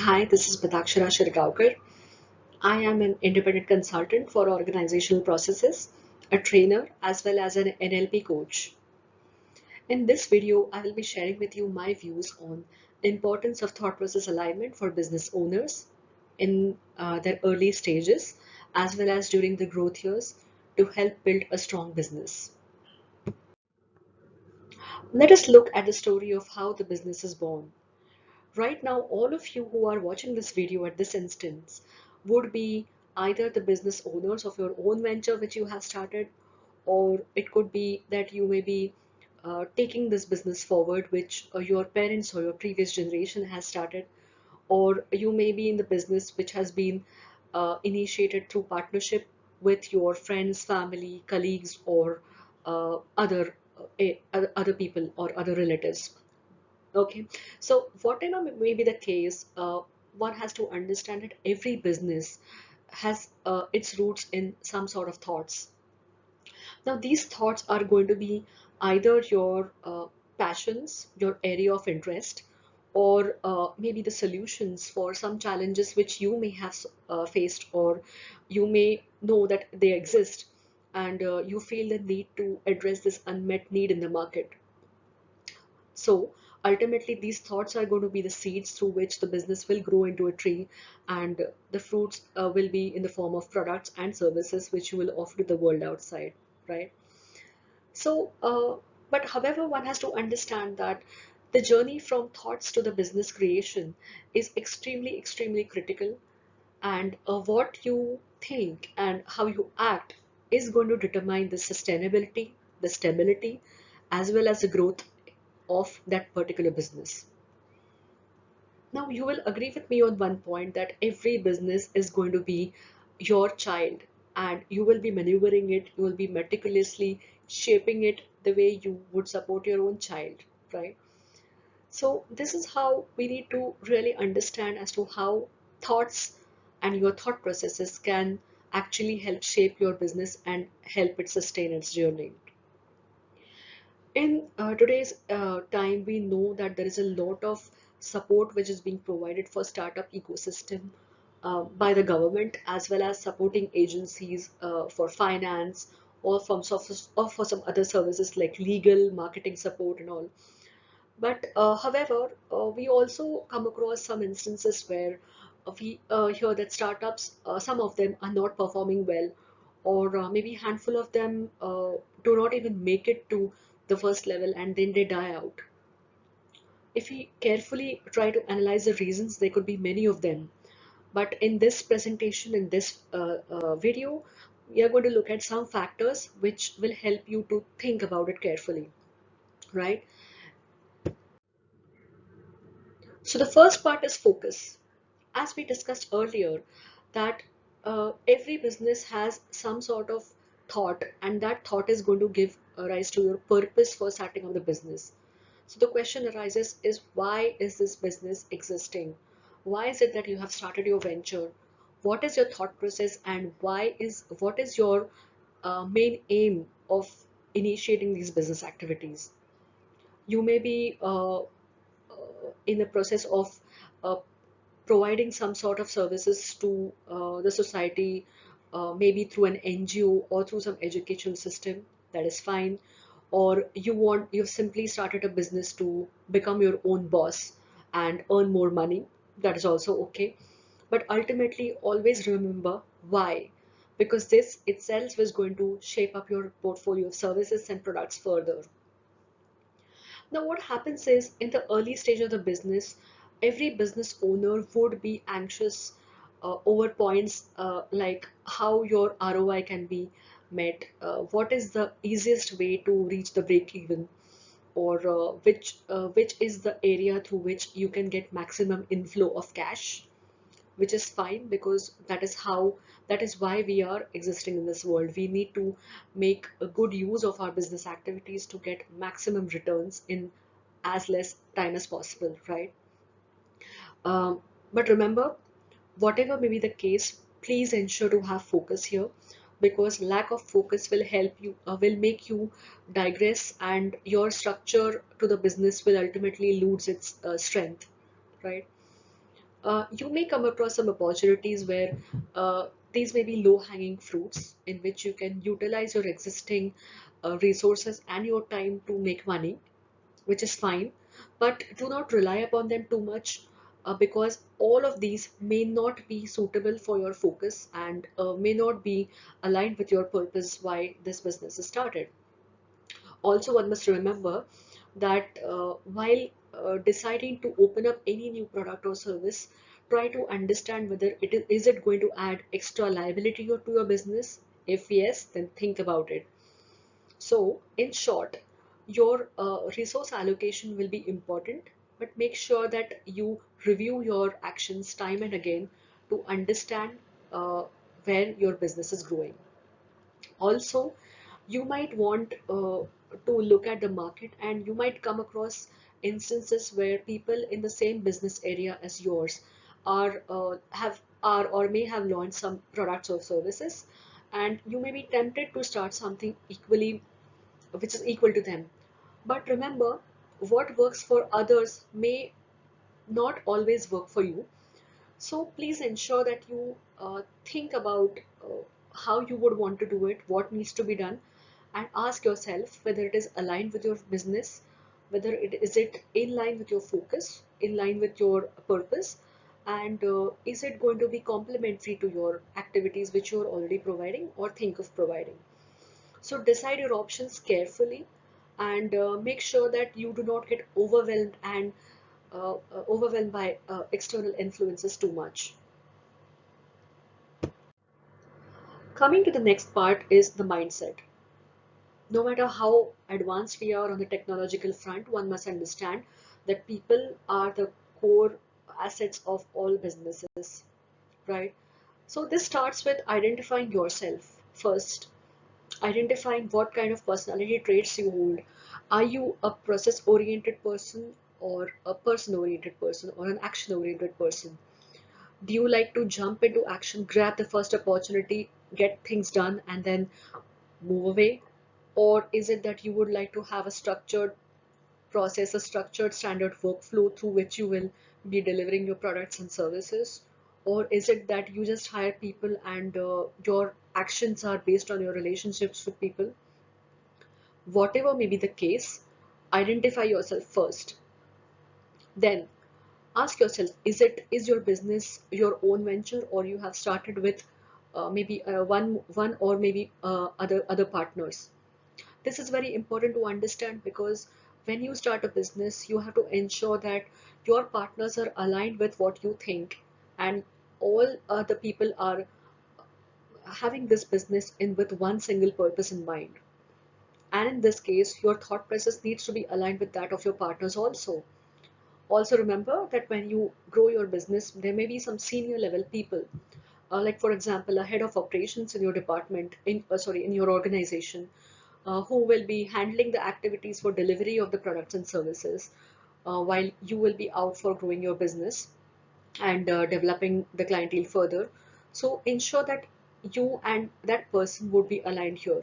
Hi, this is Mitakshara Shirgaonkar. I am an independent consultant for organizational processes, a trainer, as well as an NLP coach. In this video, I will be sharing with you my views on the importance of thought process alignment for business owners in their early stages, as well as during the growth years to help build a strong business. Let us look at the story of how the business is born. Right now, all of you who are watching this video at this instance would be either the business owners of your own venture which you have started, or it could be that you may be taking this business forward which your parents or your previous generation has started, or you may be in the business which has been initiated through partnership with your friends, family, colleagues, or other people or other relatives. Okay, so whatever may be the case, one has to understand that every business has its roots in some sort of thoughts. Now, these thoughts are going to be either your passions, your area of interest, or maybe the solutions for some challenges which you may have faced, or you may know that they exist, and you feel the need to address this unmet need in the market. So ultimately, these thoughts are going to be the seeds through which the business will grow into a tree, and the fruits will be in the form of products and services which you will offer to the world outside, right? So, but however, one has to understand that the journey from thoughts to the business creation is extremely critical, and what you think and how you act is going to determine the sustainability, the stability, as well as the growth of that particular business. Now, you will agree with me on one point that every business is going to be your child, and you will be maneuvering it, you will be meticulously shaping it the way you would support your own child, right? So, this is how we need to really understand as to how thoughts and your thought processes can actually help shape your business and help it sustain its journey. In today's time, we know that there is a lot of support which is being provided for startup ecosystem by the government, as well as supporting agencies for finance, or for some other services like legal, marketing support and all. But however, we also come across some instances where we hear that startups, some of them are not performing well, or maybe a handful of them do not even make it to the first level and then they die out. If we carefully try to analyze the reasons, there could be many of them. But in this presentation, in this video, we are going to look at some factors which will help you to think about it carefully, right? So the first part is focus. As we discussed earlier, that every business has some sort of thought, and that thought is going to give rise to your purpose for starting up the business. So the question arises is, why is this business existing? Why is it that you have started your venture? What is your thought process, and what is your main aim of initiating these business activities? You may be in the process of uh, providing some sort of services to the society, maybe through an NGO or through some educational system, that is fine. Or you've simply started a business to become your own boss and earn more money, that is also okay. But ultimately, always remember why, because this itself is going to shape up your portfolio of services and products further. Now, what happens is in the early stage of the business, every business owner would be anxious over points like how your ROI can be met, what is the easiest way to reach the break even, or which is the area through which you can get maximum inflow of cash, which is fine because that is why we are existing in this world. We need to make a good use of our business activities to get maximum returns in as less time as possible, right? But remember, whatever may be the case, please ensure to have focus here, because lack of focus will will make you digress, and your structure to the business will ultimately lose its strength, right? You may come across some opportunities where these may be low-hanging fruits in which you can utilize your existing resources and your time to make money, which is fine, but do not rely upon them too much, because all of these may not be suitable for your focus and may not be aligned with your purpose why this business is started. Also, one must remember that while deciding to open up any new product or service, try to understand whether is it going to add extra liability to your business. If yes, then think about it. So, in short, your resource allocation will be important, but make sure that you review your actions time and again to understand uh, where your business is growing. Also, you might want to look at the market, and you might come across instances where people in the same business area as yours are or may have launched some products or services, and you may be tempted to start something equally which is equal to them. But remember, what works for others may not always work for you. So please ensure that you think about how you would want to do it, what needs to be done, and ask yourself whether it is aligned with your business, whether it is it in line with your focus, in line with your purpose, and is it going to be complementary to your activities which you are already providing or think of providing. So decide your options carefully, and make sure that you do not get overwhelmed and overwhelmed by external influences too much. Coming to the next part is the mindset. No matter how advanced we are on the technological front, one must understand that people are the core assets of all businesses, right? So this starts with identifying yourself first, identifying what kind of personality traits you hold. Are you a process oriented person, or a person oriented person, or an action oriented person? Do you like to jump into action, grab the first opportunity, get things done, and then move away? Or is it that you would like to have a structured process, a structured standard workflow through which you will be delivering your products and services? Or is it that you just hire people and your actions are based on your relationships with people? Whatever may be the case, identify yourself first. Then ask yourself, is your business your own venture, or you have started with maybe one or maybe other partners? This is very important to understand, because when you start a business, you have to ensure that your partners are aligned with what you think, and all the people are having this business in with one single purpose in mind. And in this case, your thought process needs to be aligned with that of your partners also. Also remember that when you grow your business, there may be some senior level people, like for example, a head of operations in your department, in your organization, who will be handling the activities for delivery of the products and services, while you will be out for growing your business and developing the clientele further. So ensure that you and that person would be aligned here.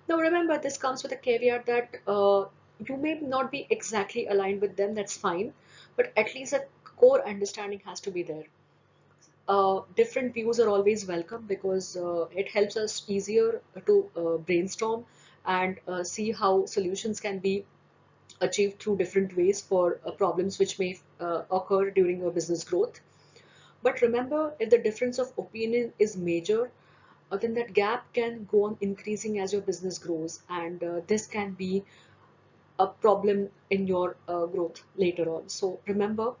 Now remember, this comes with a caveat that you may not be exactly aligned with them, that's fine, but at least a core understanding has to be there. Different views are always welcome, because it helps us easier to brainstorm and see how solutions can be achieved through different ways for problems which may occur during your business growth. But remember, if the difference of opinion is major, then that gap can go on increasing as your business grows, and this can be a problem in your growth later on. So remember,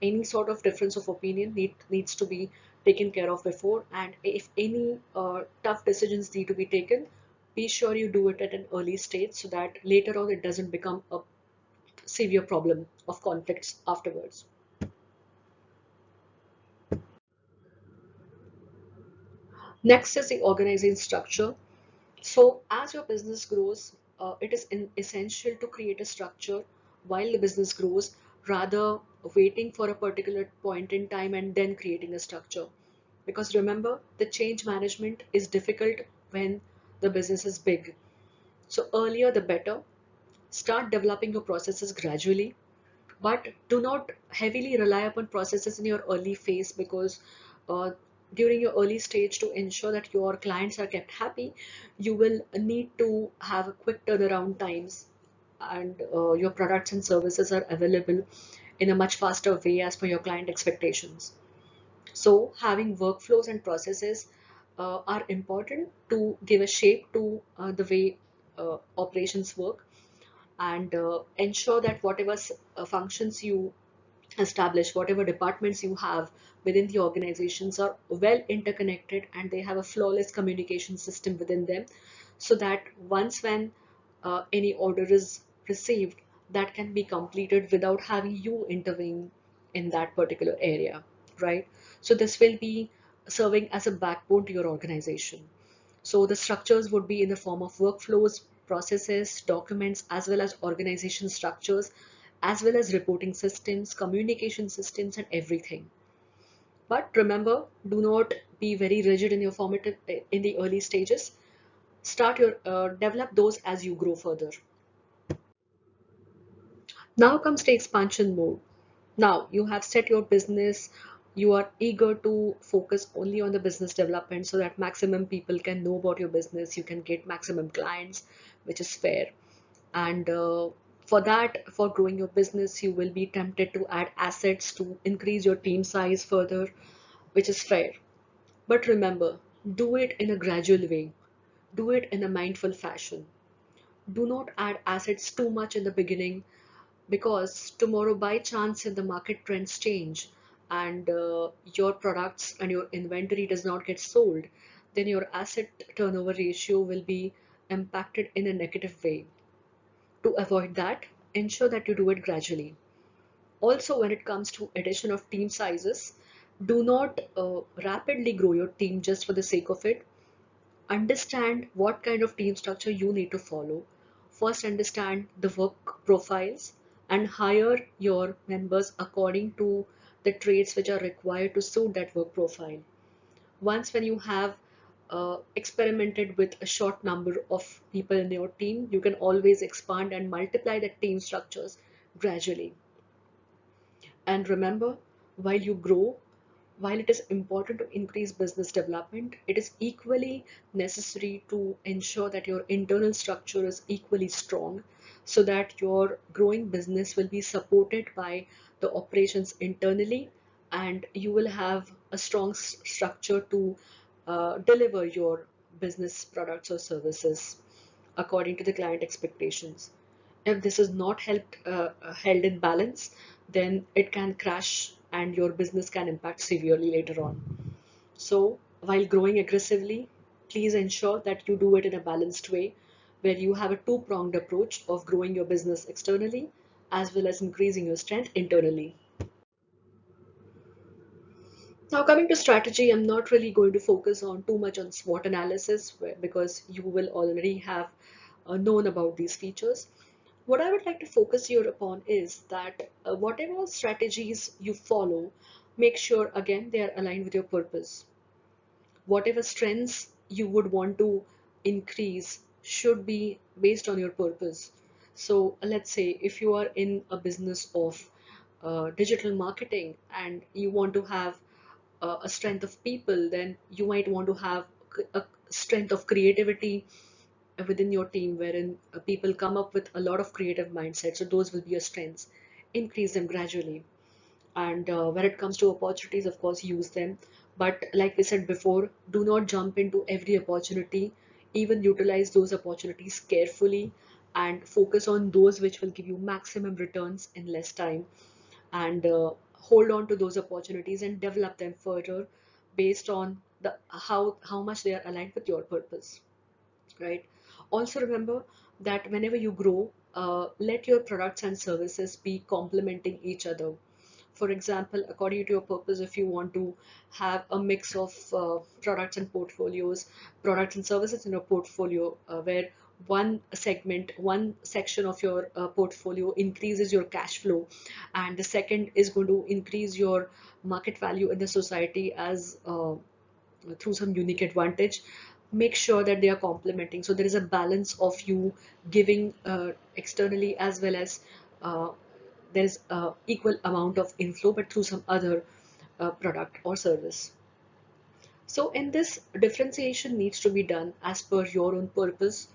any sort of difference of opinion needs to be taken care of before, and if any tough decisions need to be taken, be sure you do it at an early stage so that later on it doesn't become a severe problem of conflicts afterwards. Next is the organizing structure. So as your business grows, it is essential to create a structure while the business grows, rather waiting for a particular point in time and then creating a structure. Because remember, the change management is difficult when the business is big. So earlier the better. Start developing your processes gradually. But do not heavily rely upon processes in your early phase, because uh, during your early stage, to ensure that your clients are kept happy, you will need to have a quick turnaround times, and your products and services are available in a much faster way as per your client expectations. So having workflows and processes are important to give a shape to the way operations work, and ensure that whatever functions you establish, whatever departments you have within the organizations are well interconnected, and they have a flawless communication system within them, so that once when any order is received, that can be completed without having you intervene in that particular area, right? So this will be serving as a backbone to your organization. So the structures would be in the form of workflows, processes, documents, as well as organization structures, as well as reporting systems, communication systems, and everything. But remember, do not be very rigid in your formative in the early stages. Start your develop those as you grow further. Now comes the expansion mode. Now you have set your business. You are eager to focus only on the business development so that maximum people can know about your business. You can get maximum clients, which is fair. And for that, for growing your business, you will be tempted to add assets to increase your team size further, which is fair. But remember, do it in a gradual way. Do it in a mindful fashion. Do not add assets too much in the beginning, because tomorrow by chance if the market trends change and your products and your inventory does not get sold, then your asset turnover ratio will be impacted in a negative way. To avoid that, ensure that you do it gradually. Also, when it comes to addition of team sizes, do not rapidly grow your team just for the sake of it. Understand what kind of team structure you need to follow. First, understand the work profiles and hire your members according to the traits which are required to suit that work profile. Once when you have experimented with a short number of people in your team, you can always expand and multiply the team structures gradually. And remember, while you grow, while it is important to increase business development, it is equally necessary to ensure that your internal structure is equally strong, so that your growing business will be supported by the operations internally, and you will have a strong structure to deliver your business products or services according to the client expectations. If this is not held in balance, then it can crash and your business can impact severely later on. So while growing aggressively, please ensure that you do it in a balanced way, where you have a two-pronged approach of growing your business externally as well as increasing your strength internally. Now, coming to strategy, I'm not really going to focus on too much on SWOT analysis because you will already have known about these features. What I would like to focus here upon is that whatever strategies you follow, make sure again they are aligned with your purpose. Whatever strengths you would want to increase should be based on your purpose. So let's say if you are in a business of digital marketing and you want to have a strength of people, then you might want to have a strength of creativity within your team, wherein people come up with a lot of creative mindsets. So those will be your strengths. Increase them gradually. And when it comes to opportunities, of course, use them. But like we said before, do not jump into every opportunity. Even utilize those opportunities carefully and focus on those which will give you maximum returns in less time. And hold on to those opportunities and develop them further based on the how much they are aligned with your purpose, right? Also remember that whenever you grow, let your products and services be complementing each other. For example, according to your purpose, if you want to have a mix of products and portfolios, products and services in your portfolio, where one segment, one section of your portfolio increases your cash flow, and the second is going to increase your market value in the society as through some unique advantage, make sure that they are complementing, so there is a balance of you giving externally as well as uh, there is equal amount of inflow, but through some other product or service. So in this, differentiation needs to be done as per your own purpose.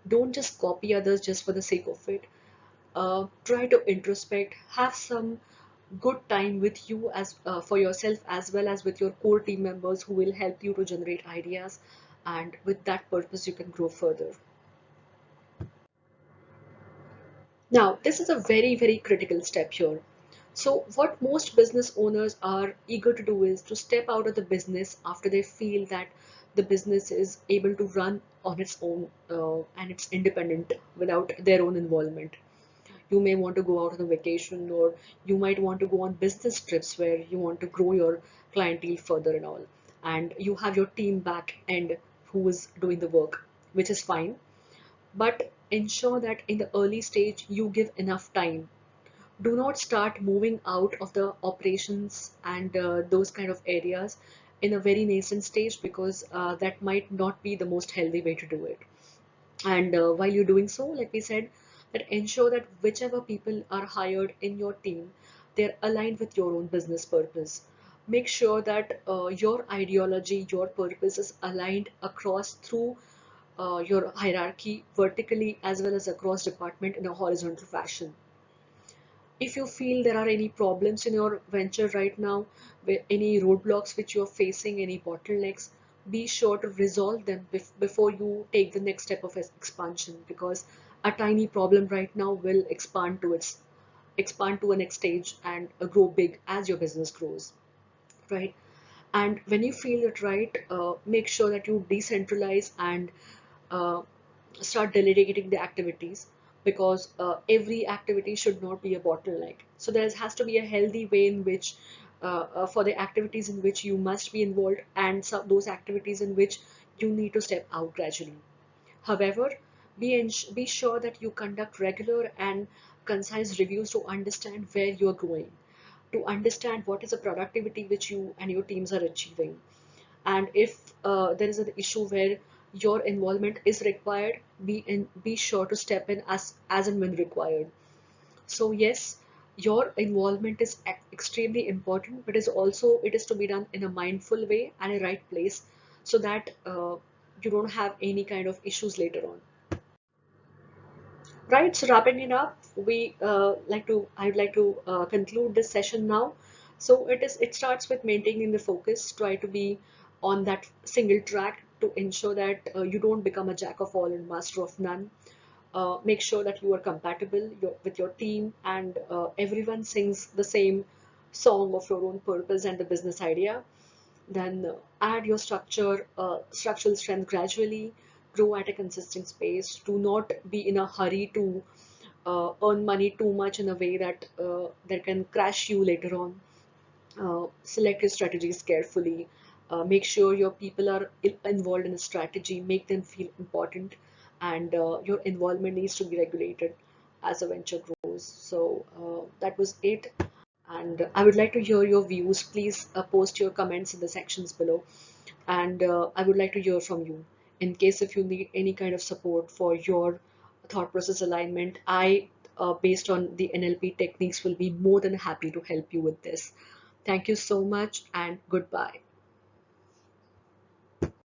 Don't just copy others just for the sake of it. Try to introspect, have some good time with you as for yourself, as well as with your core team members who will help you to generate ideas, and with that purpose you can grow further. Now, this is a very, very critical step here. So, what most business owners are eager to do is to step out of the business after they feel that the business is able to run on its own and it's independent without their own involvement. You may want to go out on a vacation, or you might want to go on business trips where you want to grow your clientele further and all. And you have your team back end who is doing the work, which is fine. But ensure that in the early stage you give enough time. Do not start moving out of the operations and those kind of areas in a very nascent stage, because that might not be the most healthy way to do it. And while you're doing so, like we said, that ensure that whichever people are hired in your team, they're aligned with your own business purpose. Make sure that your ideology, your purpose is aligned across through your hierarchy vertically as well as across department in a horizontal fashion. If you feel there are any problems in your venture right now, any roadblocks which you're facing, any bottlenecks, be sure to resolve them before you take the next step of expansion, because a tiny problem right now will expand to a next stage and grow big as your business grows, right? And when you feel it right, make sure that you decentralize and uh, start delegating the activities, because every activity should not be a bottleneck. So there has to be a healthy way in which for the activities in which you must be involved, and some, those activities in which you need to step out gradually. However, be sure that you conduct regular and concise reviews to understand where you're growing, to understand what is the productivity which you and your teams are achieving. And if there is an issue where your involvement is required, be sure to step in as and when required. So yes, your involvement is extremely important, but is also it is to be done in a mindful way and a right place, so that you don't have any kind of issues later on. Right, so wrapping it up, I'd like to conclude this session now. So it starts with maintaining the focus. Try to be on that single track to ensure that you don't become a jack of all and master of none. Make sure that you are compatible with your team, and everyone sings the same song of your own purpose and the business idea. Then add your structural strength gradually, grow at a consistent pace. Do not be in a hurry to earn money too much in a way that can crash you later on. Select your strategies carefully. Make sure your people are involved in a strategy. Make them feel important, and your involvement needs to be regulated as a venture grows. So that was it, and I would like to hear your views. Please post your comments in the sections below, and I would like to hear from you. In case if you need any kind of support for your thought process alignment, I, based on the NLP techniques, will be more than happy to help you with this. Thank you so much, and goodbye.